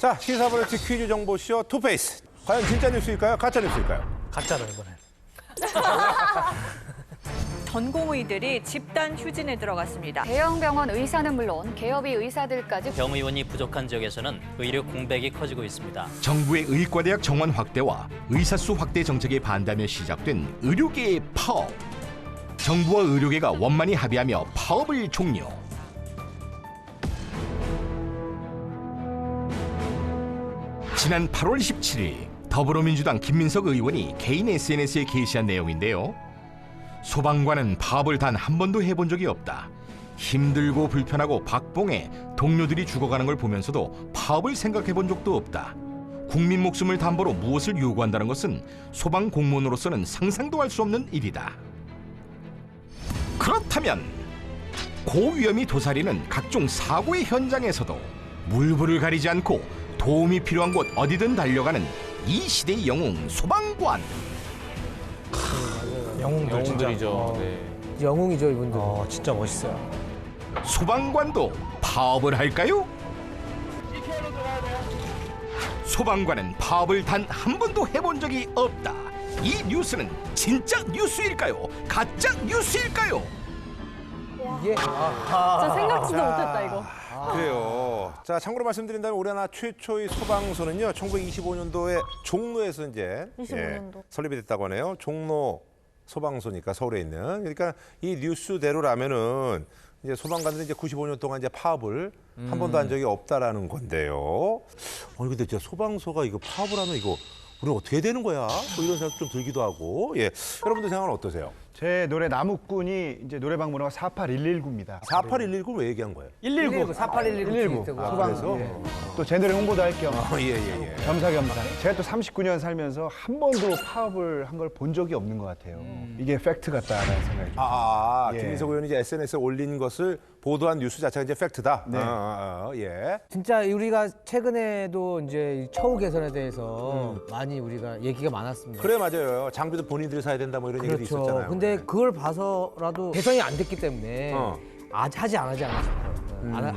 자, 시사버릇 퀴즈 정보쇼 투페이스. 과연 진짜 뉴스일까요? 가짜 뉴스일까요? 가짜로 이번에. 전공의들이 집단 휴진에 들어갔습니다. 대형 병원 의사는 물론 개업이 의사들까지 병의원이 부족한 지역에서는 의료 공백이 커지고 있습니다. 정부의 의과대학 정원 확대와 의사수 확대 정책에 반대하며 시작된 의료계의 파업. 정부와 의료계가 원만히 합의하며 파업을 종료. 지난 8월 17일 더불어민주당 김민석 의원이 개인 SNS에 게시한 내용인데요. 소방관은 파업을 단 한 번도 해본 적이 없다. 힘들고 불편하고 박봉해 동료들이 죽어가는 걸 보면서도 파업을 생각해 본 적도 없다. 국민 목숨을 담보로 무엇을 요구한다는 것은 소방 공무원으로서는 상상도 할 수 없는 일이다. 그렇다면 고위험이 도사리는 각종 사고의 현장에서도 물불을 가리지 않고 도움이 필요한 곳 어디든 달려가는 이 시대의 영웅 소방관. 영웅들이죠. 네. 영웅이죠, 이분들. 진짜 멋있어요. 소방관도 파업을 할까요? 소방관은 파업을 단 한 번도 해본 적이 없다. 이 뉴스는 진짜 뉴스일까요? 가짜 뉴스일까요? 이게 진짜 생각지도 못했다 이거. 그래요. 자, 참고로 말씀드린다면 우리나라 최초의 소방서는요, 1925년도에 종로에서 이제 25년도. 설립이 됐다고 하네요. 종로 소방서니까 서울에 있는. 그러니까 이 뉴스대로라면은 이제 소방관들이 이제 95년 동안 이제 파업을 한 번도 한 적이 없다라는 건데요. 아니 근데 진짜 소방서가 이거 파업을 하면 이거 우리 어떻게 되는 거야? 뭐 이런 생각 좀 들기도 하고. 예. 여러분들 생각은 어떠세요? 제 노래 나무꾼이 이제 노래방 번호가 48119입니다. 48119를 왜 얘기한 거예요? 119, 4811 그래서 또 제 노래 홍보도 할 겸 예. 겸사겸사. 제가 또 39년 살면서 한 번도 파업을 한 걸 본 적이 없는 것 같아요. 이게 팩트 같다라는 생각이 듭니다. 예. 김민석 의원이 이제 SNS에 올린 것을 보도한 뉴스 자체가 이제 팩트다. 네. 예. 진짜 우리가 최근에도 이제 처우 개선에 대해서 많이 우리가 얘기가 많았습니다. 그래 맞아요. 장비도 본인들이 사야 된다 뭐 이런 얘기도 그렇죠. 있었잖아요. 근데 그걸 봐서라도 개선이 안 됐기 때문에 하지 않았나 싶어요.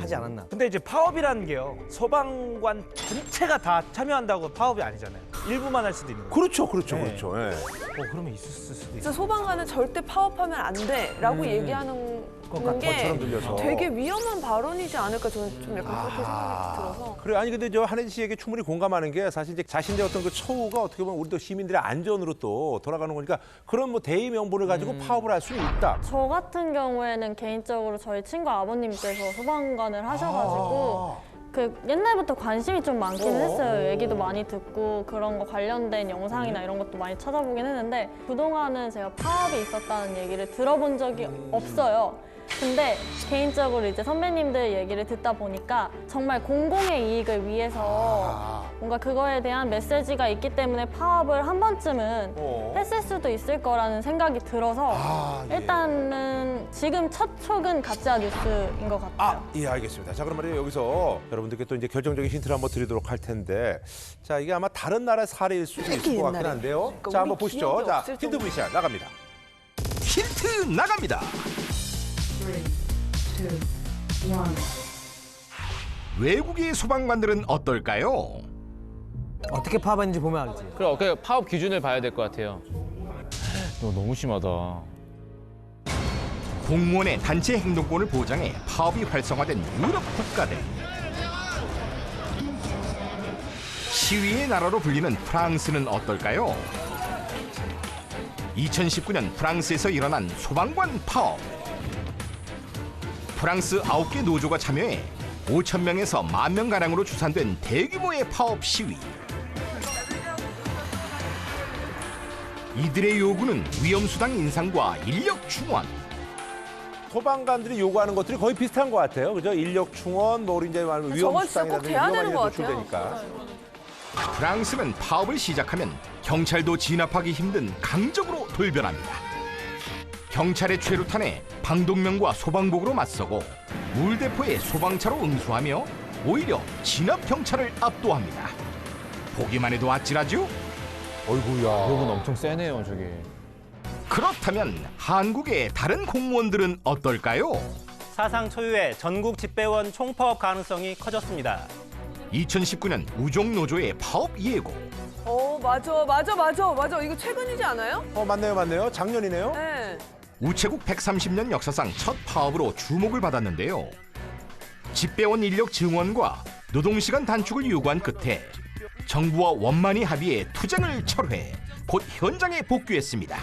하지 않았나. 근데 이제 파업이라는 게요. 소방관 전체가 다 참여한다고 파업이 아니잖아요. 일부만 할 수도 있는 거예요. 그렇죠. 네. 예. 그러면 있을 수도 있어요. 진짜 소방관은 절대 파업하면 안 돼라고 얘기하는 게 것처럼 들려서. 되게 위험한 발언이지 않을까 저는 좀 약간 그렇게 생각이 들어서. 그래 아니 근데 저 한혜진 씨에게 충분히 공감하는 게 사실 이제 자신의 어떤 그 처우가 어떻게 보면 우리도 시민들의 안전으로 또 돌아가는 거니까 그런 뭐 대의 명분을 가지고 파업을 할 수는 있다. 저 같은 경우에는 개인적으로 저희 친구 아버님께서 소방관을 하셔가지고 그 옛날부터 관심이 좀 많긴 했어요. 얘기도 많이 듣고 그런 거 관련된 영상이나 이런 것도 많이 찾아보긴 했는데 그동안은 제가 파업이 있었다는 얘기를 들어본 적이 없어요. 근데 개인적으로 이제 선배님들 얘기를 듣다 보니까 정말 공공의 이익을 위해서 뭔가 그거에 대한 메시지가 있기 때문에 파업을 한 번쯤은 했을 수도 있을 거라는 생각이 들어서 일단은 지금 첫 촉은 가짜 뉴스인 것 같아요. 예, 알겠습니다. 자, 그럼 말이에요. 여기서 여러분들께 또 이제 결정적인 힌트를 한번 드리도록 할 텐데 자, 이게 아마 다른 나라의 사례일 수도 있을 것 같긴 한데요. 그러니까 자, 우리 한번 보시죠. 기억이 자, 없을 힌트 정도. VCR 나갑니다. 힌트 나갑니다. 외국의 소방관들은 어떨까요? 어떻게 파업했는지 보면 알지. 그래, 그 파업 기준을 봐야 될 것 같아요. 너 너무 심하다. 공무원의 단체 행동권을 보장해 파업이 활성화된 유럽 국가들. 시위의 나라로 불리는 프랑스는 어떨까요? 2019년 프랑스에서 일어난 소방관 파업. 프랑스 9개 노조가 참여해 5,000명에서 10,000명가량으로 추산된 대규모의 파업 시위. 이들의 요구는 위험수당 인상과 인력 충원. 소방관들이 요구하는 것들이 거의 비슷한 것 같아요. 그죠? 인력 충원, 뭐 우리 이제 말하면 저건 진짜 꼭 위험수당이라든지 돼야 위험한 되는 일에 것 같아요. 노출되니까. 프랑스는 파업을 시작하면 경찰도 진압하기 힘든 강적으로 돌변합니다. 경찰의 최루탄에 방독면과 소방복으로 맞서고 물대포에 소방차로 응수하며 오히려 진압 경찰을 압도합니다. 보기만 해도 아찔하죠? 어이구야. 그분 엄청 세네요, 저게. 그렇다면 한국의 다른 공무원들은 어떨까요? 사상 초유의 전국 집배원 총파업 가능성이 커졌습니다. 2019년 우종노조의 파업 예고. 맞아. 이거 최근이지 않아요? 맞네요. 작년이네요. 네. 우체국 130년 역사상 첫 파업으로 주목을 받았는데요. 집배원 인력 증원과 노동시간 단축을 요구한 끝에 정부와 원만히 합의해 투쟁을 철회, 곧 현장에 복귀했습니다.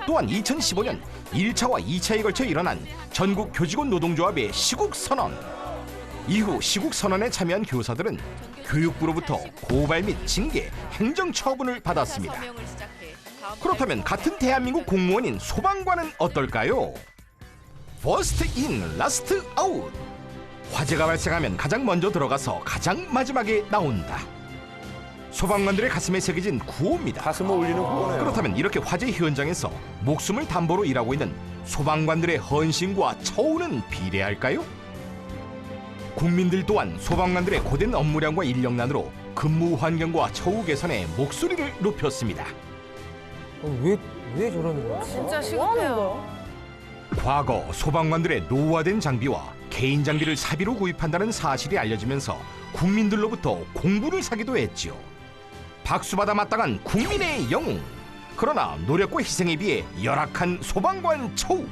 또한 2015년 1차와 2차에 걸쳐 일어난 전국 교직원 노동조합의 시국선언. 이후 시국선언에 참여한 교사들은 교육부로부터 고발 및 징계, 행정처분을 받았습니다. 그렇다면 같은 대한민국 공무원인 소방관은 어떨까요? 퍼스트 인, 라스트 아웃. 화재가 발생하면 가장 먼저 들어가서 가장 마지막에 나온다. 소방관들의 가슴에 새겨진 구호입니다. 가슴을 울리는 구호네요. 그렇다면 이렇게 화재 현장에서 목숨을 담보로 일하고 있는 소방관들의 헌신과 처우는 비례할까요? 국민들 또한 소방관들의 고된 업무량과 인력난으로 근무 환경과 처우 개선에 목소리를 높였습니다. 왜 저러는 거야? 진짜 시급해요. 과거 소방관들의 노후화된 장비와 개인 장비를 사비로 구입한다는 사실이 알려지면서 국민들로부터 공분을 사기도 했지요. 박수받아 마땅한 국민의 영웅. 그러나 노력과 희생에 비해 열악한 소방관 처우.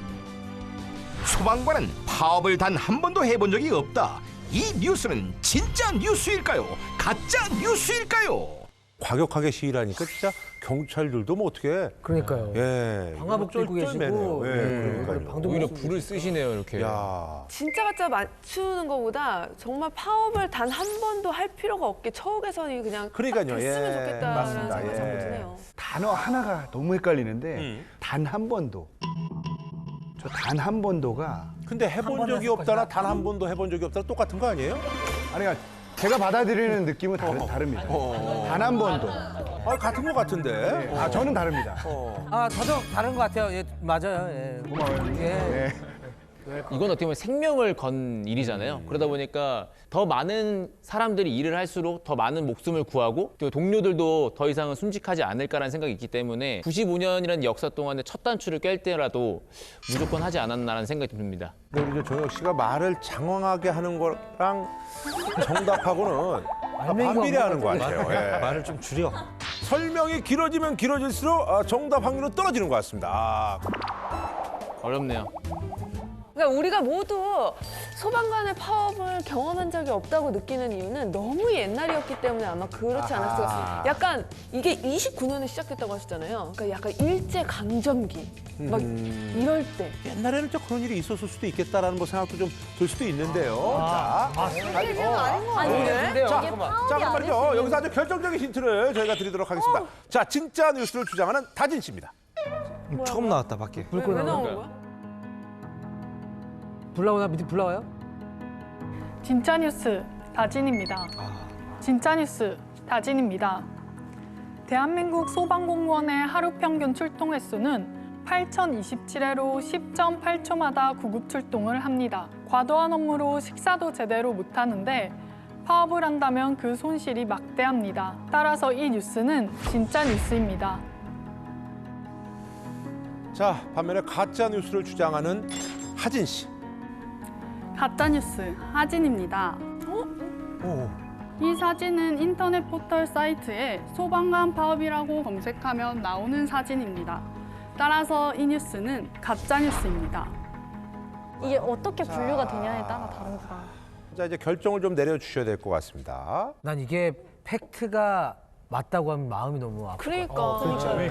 소방관은 파업을 단 한 번도 해본 적이 없다. 이 뉴스는 진짜 뉴스일까요? 가짜 뉴스일까요? 과격하게 시위하니까 진짜 경찰들도 뭐 어떻게 그러니까요. 예. 방화복 들고 계시고, 그러니까요. 오히려 불을 쓰시네요, 이렇게. 야. 진짜 가짜 맞추는 것보다 정말 파업을 단 한 번도 할 필요가 없게 처우 개선이 그냥 그러니까요. 딱 됐으면 예, 좋겠다는 맞습니다. 생각이 예. 자꾸 드네요. 단어 하나가 너무 헷갈리는데 단 한 번도. 저 단 한 번도가 근데 해본 적이 없다나 단 한 번도 해본 적이 없다나 똑같은 거 아니에요? 아니 그러니까 제가 받아들이는 느낌은 다릅니다. 단 한 번도. 같은 거 같은데. 저는 다릅니다. 다른 것 같아요. 예, 맞아요. 예. 고마워요. 예. 이건 어떻게 보면 생명을 건 일이잖아요. 그러다 보니까 더 많은 사람들이 일을 할수록 더 많은 목숨을 구하고 또 동료들도 더 이상은 숨직하지 않을까라는 생각이 있기 때문에 95년이라는 역사 동안에 첫 단추를 깰 때라도 무조건 하지 않았나라는 생각이 듭니다. 근데 우리 정혁 씨가 말을 장황하게 하는 거랑 정답하고는 반비례하는 것 같아요. 예. 말을 좀 줄여. 설명이 길어지면 길어질수록 정답 확률은 떨어지는 것 같습니다. 어렵네요. 그러니까 우리가 모두 소방관의 파업을 경험한 적이 없다고 느끼는 이유는 너무 옛날이었기 때문에 아마 그렇지 않았을까. 약간 이게 29년에 시작됐다고 하셨잖아요. 그러니까 약간 일제 강점기 막 이럴 때. 옛날에는 좀 그런 일이 있었을 수도 있겠다라는 뭐 생각도 좀 들 수도 있는데요. 아닌 거 아니에요? 자, 그럼 말이죠. 여기서 아주 결정적인 힌트를 저희가 드리도록 하겠습니다. 자, 진짜 뉴스를 주장하는 다진 씨입니다. 처음 나왔다 밖에. 왜 나온 거야? 불 나오나? 밑에 불 나와요? 진짜 뉴스 다진입니다. 진짜 뉴스 다진입니다. 대한민국 소방공무원의 하루 평균 출동 횟수는 8,027회로 10.8초마다 구급 출동을 합니다. 과도한 업무로 식사도 제대로 못하는데 파업을 한다면 그 손실이 막대합니다. 따라서 이 뉴스는 진짜 뉴스입니다. 자, 반면에 가짜 뉴스를 주장하는 하진 씨. 가짜뉴스 하진입니다. 이 사진은 인터넷 포털 사이트에 소방관 파업이라고 검색하면 나오는 사진입니다. 따라서 이 뉴스는 가짜뉴스입니다. 이게 어떻게 분류가 되냐에 따라 다르구나. 자, 이제 결정을 좀 내려주셔야 될 것 같습니다. 난 이게 팩트가 맞다고 하면 마음이 너무 아파. 그러니까요.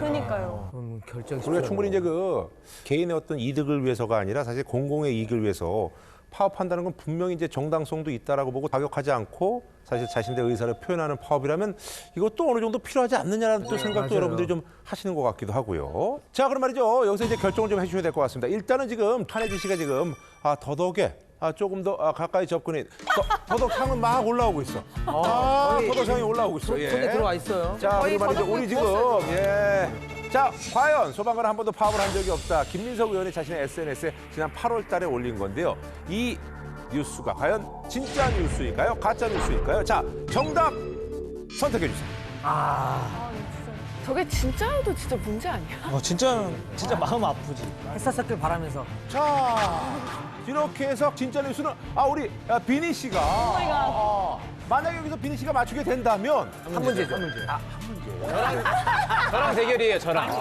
결정이 우리가 충분히 이제 그 개인의 어떤 이득을 위해서가 아니라 사실 공공의 이익을 위해서 파업한다는 건 분명히 이제 정당성도 있다라고 보고 가격하지 않고 사실 자신들의 의사를 표현하는 파업이라면 이것도 어느 정도 필요하지 않느냐라는 또 생각도 맞아요. 여러분들이 좀 하시는 것 같기도 하고요. 자, 그럼 말이죠. 여기서 이제 결정을 좀 해주셔야 될 것 같습니다. 일단은 지금 한혜진 씨가 지금 더덕에 조금 더 가까이 접근해. 더덕 향은 막 올라오고 있어. 더덕 향이 올라오고 있어. 예. 손에 들어와 있어요. 자, 우리 말이죠. 우리 지금 자, 과연 소방관 한 번도 파업을 한 적이 없다. 김민석 의원이 자신의 SNS에 지난 8월 달에 올린 건데요. 이 뉴스가 과연 진짜 뉴스일까요? 가짜 뉴스일까요? 자, 정답 선택해 주세요. 저게 진짜여도 진짜 문제 아니야? 진짜 마음 아프지. 햇살살길 바라면서. 자, 이렇게 해서 진짜 뉴스는 우리 비니 씨가 만약에 여기서 비니 씨가 맞추게 된다면 한 문제죠. 저랑 대결이에요, 저랑.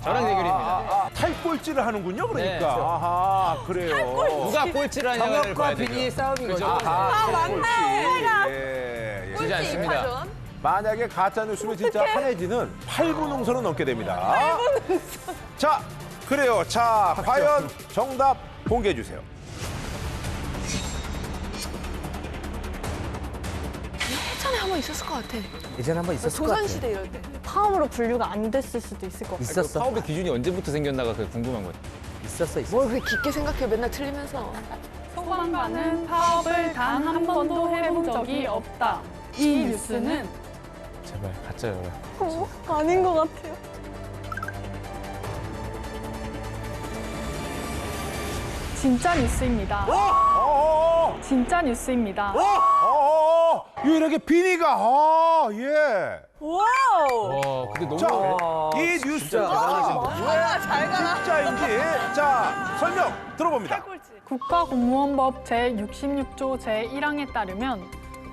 저랑 대결입니다. 탈꼴찌를 하는군요, 그러니까. 네, 그렇죠. 아하, 그래요. 누가 꼴찌를 하냐를 정혁과 봐야 되죠. 비니의 싸움인 거죠. 맞네. 예, 예. 지지 않습니다. 만약에 가짜 뉴스면 진짜 한혜진은 8분 능선은 넘게 됩니다. 자, 그래요. 자, 과연 정답 공개해 주세요. 예전에 한번 있었을 것 같아. 예전에 한번 있었을 것 같아. 조선시대 이럴 때. 파업으로 분류가 안 됐을 수도 있을 것 같아요. 있었어. 파업의 기준이 언제부터 생겼나가 그게 궁금한 거예요. 있었어. 뭘 그렇게 깊게 생각해 맨날 틀리면서. 소방관은 파업을 단 한 번도 해본 적이 없다. 이 뉴스는 제발 가짜요. 아닌 것 같아요. 진짜 뉴스입니다. 진짜 뉴스입니다. 유일하게 비니가, 예. 와, 근데 너무. 자, 이 뉴스. 진짜인지. 자, 설명 들어봅니다. 국가공무원법 제66조 제1항에 따르면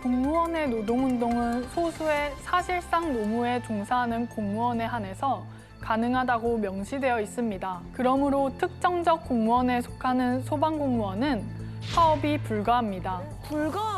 공무원의 노동운동은 소수의 사실상 노무에 종사하는 공무원에 한해서 가능하다고 명시되어 있습니다. 그러므로 특정적 공무원에 속하는 소방공무원은 파업이 불가합니다.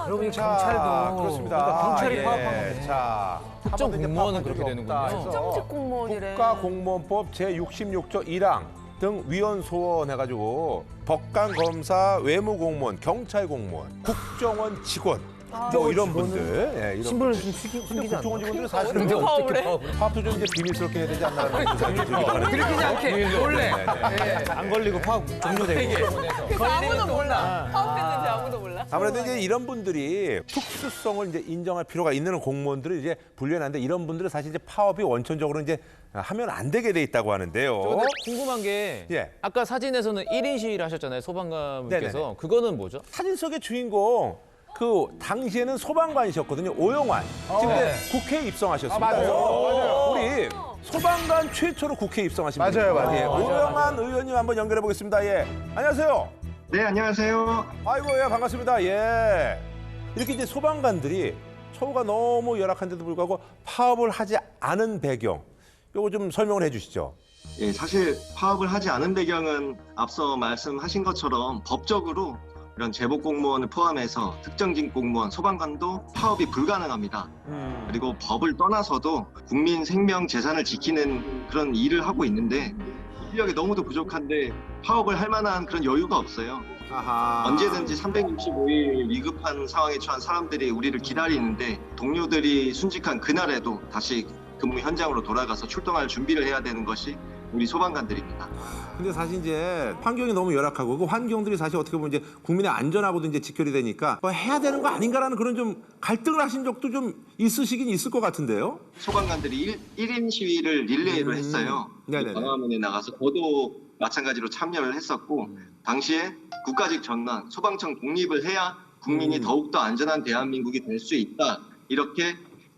여러분이 자, 경찰도 그렇습니다. 그러니까 경찰이 예. 파업한 거네. 자, 특정 한 번도 이제 공무원은 파업한 그렇게 적이 되는군요. 없다 해서 특정직 공무원이래. 국가공무원법 제66조 1항 등 위원 소원 해가지고 법관, 검사, 외무공무원, 경찰공무원, 국정원 직원 뭐 이런 분들, 예, 이런 신분을 좀 숨기지 않나? 국정원 직원들은 사실은 근데 뭐 어떻게 파업을 해? 파업도 좀 이제 비밀스럽게 해야 되지 않나라는 생각이 들기도 들키지 않게 몰래. 안 걸리고 파업 종료되고. 아무도 몰라. 파업했는지 아무도 몰라. 아무래도 이제 이런 분들이 특수성을 이제 인정할 필요가 있는 공무원들을 이제 분류해놨는데 이런 분들은 사실 이제 파업이 원천적으로 이제 하면 안 되게 돼 있다고 하는데요. 근데 궁금한 게 예. 아까 사진에서는 1인 시위를 하셨잖아요, 소방관분께서. 네네네. 그거는 뭐죠? 사진 속의 주인공 그 당시에는 소방관이셨거든요. 오영환. 지금 네. 국회에 입성하셨습니다. 맞아요. 우리 소방관 최초로 국회에 입성하신 맞아요, 분입니다. 맞아요. 예, 오영환 의원님 한번 연결해 보겠습니다. 예, 안녕하세요. 네, 안녕하세요. 아이고, 예, 반갑습니다. 예. 이렇게 이제 소방관들이 처우가 너무 열악한데도 불구하고 파업을 하지 않은 배경, 요거 좀 설명을 해주시죠. 예, 사실 파업을 하지 않은 배경은 앞서 말씀하신 것처럼 법적으로 이런 제복 공무원을 포함해서 특정직 공무원, 소방관도 파업이 불가능합니다. 그리고 법을 떠나서도 국민 생명, 재산을 지키는 그런 일을 하고 있는데 인력이 너무도 부족한데 파업을 할 만한 그런 여유가 없어요. 아하. 언제든지 365일 위급한 상황에 처한 사람들이 우리를 기다리는데 동료들이 순직한 그날에도 다시 근무 현장으로 돌아가서 출동할 준비를 해야 되는 것이 우리 소방관들입니다. 근데 사실 이제 환경이 너무 열악하고 그 환경들이 사실 어떻게 보면 이제 국민의 안전하고도 이제 직결이 되니까 뭐 해야 되는 거 아닌가라는 그런 좀 갈등을 하신 적도 좀 있으시긴 있을 것 같은데요. 소방관들이 1인 시위를 릴레이로 했어요. 네네네. 광화문에 나가서 저도 마찬가지로 참여를 했었고 당시에 국가직 전환, 소방청 독립을 해야 국민이 더욱더 안전한 대한민국이 될 수 있다. 이렇게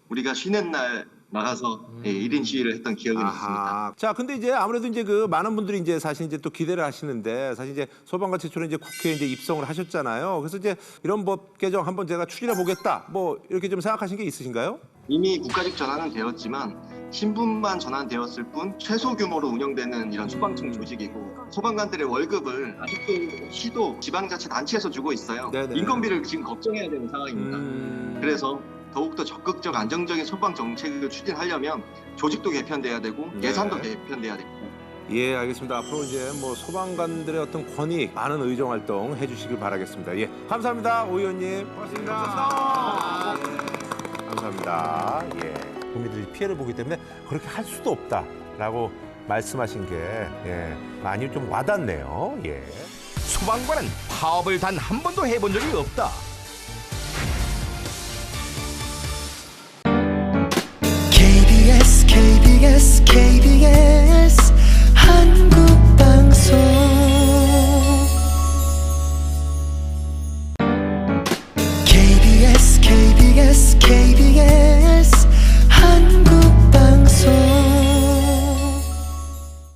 우리가 쉬는 날 나가서 1인 시위를 했던 기억이 있습니다. 자, 근데 이제 아무래도 이제 그 많은 분들이 이제 사실 이제 또 기대를 하시는데 사실 이제 소방관 최초로 이제 국회에 이제 입성을 하셨잖아요. 그래서 이제 이런 법 개정 한번 제가 추진해 보겠다. 뭐 이렇게 좀 생각하신 게 있으신가요? 이미 국가직 전환은 되었지만 신분만 전환되었을 뿐 최소 규모로 운영되는 이런 소방청 조직이고 소방관들의 월급을 아직도 시도 지방자치단체에서 주고 있어요. 네네. 인건비를 지금 걱정해야 되는 상황입니다. 그래서 더욱더 적극적 안정적인 소방 정책을 추진하려면 조직도 개편돼야 되고 예산도 개편돼야 됩니다. 예, 알겠습니다. 앞으로 이제 뭐 소방관들의 어떤 권익 많은 의정 활동 해주시길 바라겠습니다. 예, 감사합니다, 오 의원님. 고맙습니다. 예, 감사합니다. 예, 국민들이 피해를 보기 때문에 그렇게 할 수도 없다라고 말씀하신 게 예, 많이 좀 와닿네요. 예. 소방관은 파업을 단 한 번도 해본 적이 없다. KBS